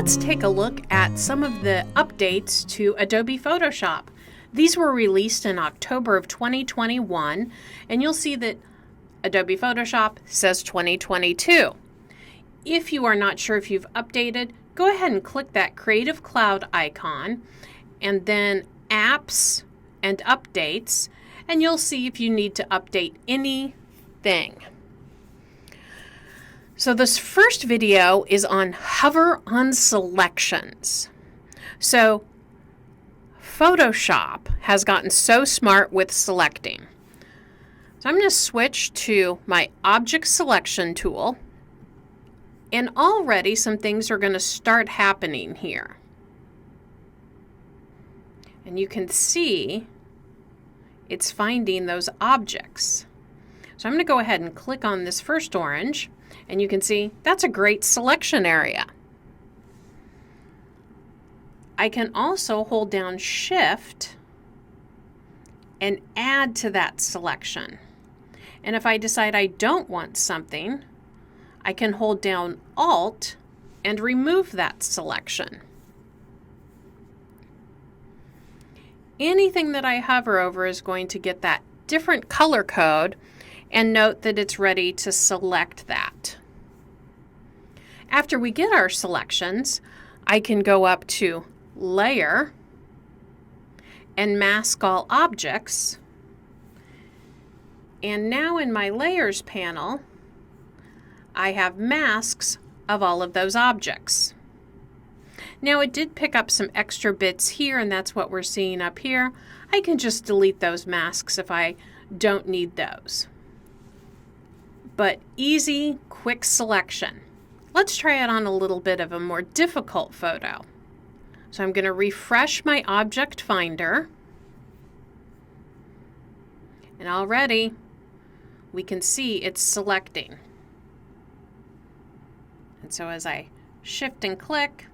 let's take a look at some of the updates to Adobe Photoshop. These were released in October of 2021, and you'll see that Adobe Photoshop says 2022. If you are not sure if you've updated, go ahead and click that Creative Cloud icon and then Apps and Updates, and you'll see if you need to update anything. So this first video is on hover on selections. So Photoshop has gotten so smart with selecting. So I'm going to switch to my Object Selection tool, and already some things are going to start happening here. And you can see it's finding those objects. So I'm going to go ahead and click on this first orange, and you can see that's a great selection area. I can also hold down Shift and add to that selection. And if I decide I don't want something, I can hold down Alt and remove that selection. Anything that I hover over is going to get that different color code, and note that it's ready to select that. After we get our selections, I can go up to Layer and Mask All Objects. And now in my Layers panel, I have masks of all of those objects. Now it did pick up some extra bits here, and that's what we're seeing up here. I can just delete those masks if I don't need those. But easy, quick selection. Let's try it on a little bit of a more difficult photo. So I'm going to refresh my Object Finder. And already we can see it's selecting. And so as I shift and click,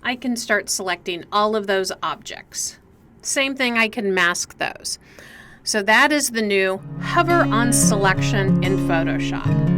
I can start selecting all of those objects. Same thing, I can mask those. So that is the new hover on selection in Photoshop.